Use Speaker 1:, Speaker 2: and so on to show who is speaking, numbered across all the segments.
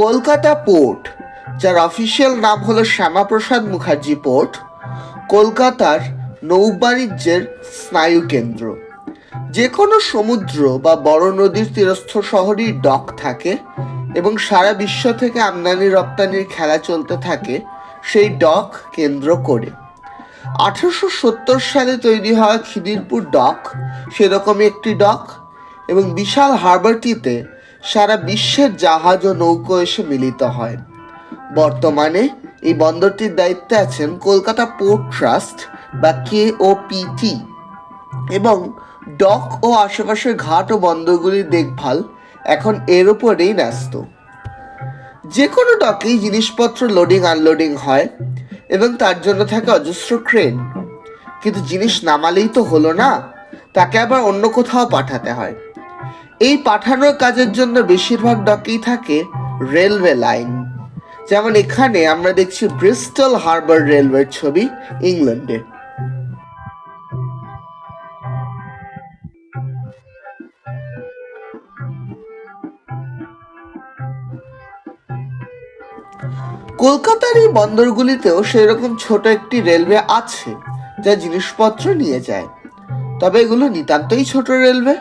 Speaker 1: Kolkata port, যার official নাম হলো শ্যামাপ্রসাদ মুখার্জি পোর্ট, কলকাতার নৌবাণিজ্যের স্নায়ুকেন্দ্র। যে কোনো সমুদ্র বা বড় নদীর তীরস্থ শহরেই ডক থাকে এবং সারা বিশ্ব থেকে আমদানি রপ্তানির খেলা চলতে থাকে সেই ডক কেন্দ্র করে। 1870 সালে তৈরি হওয়া খিদিরপুর ডক সেরকমই একটি ডক, এবং বিশাল হারবারটিতে সারা বিশ্বের জাহাজ ও নৌকো এসে মিলিত হয়। বর্তমানে এই বন্দরটির দায়িত্বে আছেন কলকাতা পোর্ট ট্রাস্ট বা KOPT, এবং ডক ও আশেপাশের ঘাট ও বন্দরগুলির দেখভাল এখন এর উপরেই ন্যস্ত। যে কোনো ডকেই জিনিসপত্র লোডিং আনলোডিং হয় এবং তার জন্য থাকে অজস্র ক্রেন, কিন্তু জিনিস নামালেই তো হলো না, তাকে আবার অন্য কোথাও পাঠাতে হয়। এই পাঠানোর কাজের জন্য বেশিরভাগ ডকেই থাকে রেলওয়ে লাইন। যেমন এখানে আমরা দেখছি ব্রিস্টল হারবার রেলওয়ের ছবি ইংল্যান্ডে। কলকাতার এই বন্দরগুলিতেও সেরকম ছোট একটি রেলওয়ে আছে যা জিনিসপত্র নিয়ে যায়, তবে এগুলো নিতান্তই ছোট রেলওয়ে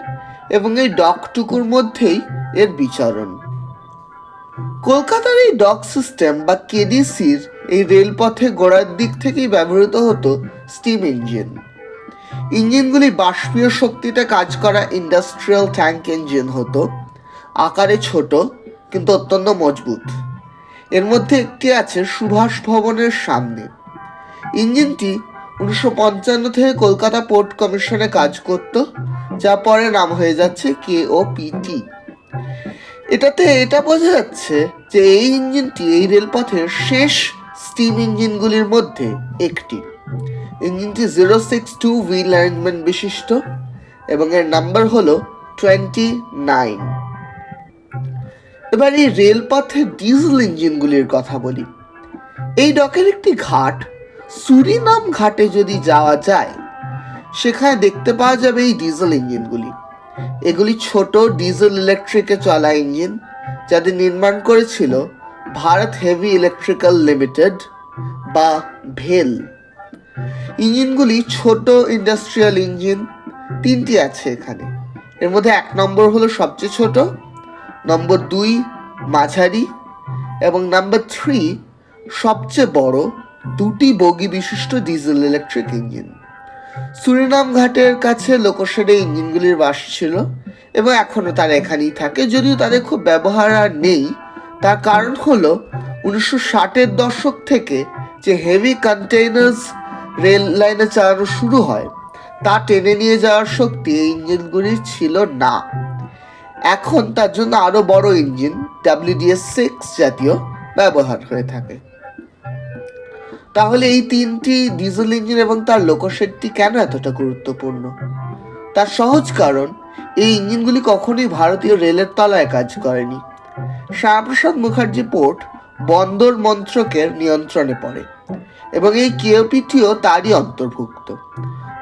Speaker 1: এবং এই ডকটুকুর মধ্যেই এর বিচরণ। কলকাতার এই ডক সিস্টেম বা KDCর এই রেলপথে গোড়ার দিক থেকেই ব্যবহৃত হতো স্টিম ইঞ্জিন। ইঞ্জিনগুলি বাষ্পীয় শক্তিতে কাজ করা ইন্ডাস্ট্রিয়াল ট্যাঙ্ক ইঞ্জিন হতো, আকারে ছোট কিন্তু অত্যন্ত মজবুত। এর মধ্যে একটি আছে সুভাষ ভবনের সামনে। ইঞ্জিনটি 1955 থেকে কলকাতা পোর্ট কমিশনে কাজ করত, যা পরে নাম হয়ে যাচ্ছে KOPT। এটাতে এটা বোঝা যাচ্ছে যে এই ইঞ্জিনটি এই রেলপথের শেষ স্টিম ইঞ্জিনগুলির মধ্যে একটি। ইঞ্জিনটি 062 হুইল অ্যারেঞ্জমেন্ট বিশিষ্ট এবং এর নাম্বার হলো 29। এবার এই রেলপথে ডিজেল ইঞ্জিনগুলির কথা বলি। এই ডকের একটি ঘাট সুরিনাম ঘাটে যদি যাওয়া যায়, সেখানে দেখতে পাওয়া যাবে এই ডিজেল ইঞ্জিনগুলি। এগুলি ছোট ডিজেল ইলেকট্রিকে চলা ইঞ্জিন, যাদের নির্মাণ করেছিল ভারত হেভি ইলেকট্রিক্যাল লিমিটেড বা ভেল। ইঞ্জিনগুলি ছোট ইন্ডাস্ট্রিয়াল ইঞ্জিন, তিনটি আছে এখানে। এর মধ্যে 1 নম্বর হলো সবচেয়ে ছোট, নম্বর 2 মাঝারি এবং নম্বর 3 সবচেয়ে বড় দুটি বগি বিশিষ্ট ডিজেল ইলেকট্রিক ইঞ্জিন। সুরিনাম ঘাটের কাছে লোকোশেড এই ইঞ্জিনগুলির বাস ছিল এবং এখনও তারা এখানেই থাকে, যদিও তাদের খুব ব্যবহার আর নেই। তার কারণ হলো 1960-এর দশক থেকে যে হেভি কন্টেইনার্স রেল লাইনে চালানো শুরু হয়, তা টেনে নিয়ে যাওয়ার শক্তি এই ইঞ্জিনগুলির ছিল না। এখন তার জন্য আরো বড় ইঞ্জিন WDS-6 জাতীয় ব্যবহার হয়ে থাকে। তাহলে এই তিনটি ডিজেল ইঞ্জিন এবং তার লোকোশেডটি কেন এতটা গুরুত্বপূর্ণ? তার সহজ কারণ, এই ইঞ্জিনগুলি কখনোই ভারতীয় রেলের তলায় কাজ করেনি। শ্যামাপ্রসাদ মুখার্জি পোর্ট বন্দর মন্ত্রকের নিয়ন্ত্রণে পড়ে এবং এই KOPTও তারই অন্তর্ভুক্ত।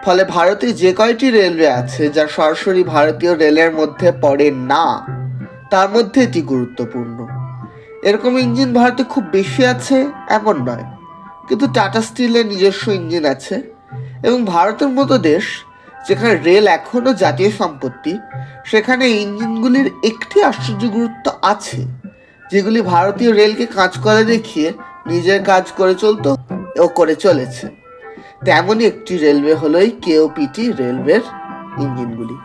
Speaker 1: ফলে ভারতে যে কয়টি রেলওয়ে আছে যা সরাসরি ভারতীয় রেলের মধ্যে পড়ে না, তার মধ্যে এটি গুরুত্বপূর্ণ। এরকম ইঞ্জিন ভারতে খুব বেশি আছে এমন নয়, কিন্তু টাটা স্টিলের নিজস্ব ইঞ্জিন আছে। এবং ভারতের মতো দেশ যেখানে রেল এখনও জাতীয় সম্পত্তি, সেখানে ইঞ্জিনগুলির একটি আশ্চর্য গুরুত্ব আছে, যেগুলি ভারতীয় রেলকে কাজ করে দেখিয়ে নিজের কাজ করে চলতো ও করে চলেছে। তেমনই একটি রেলওয়ে হলো এই KOPT রেলওয়ের ইঞ্জিনগুলি।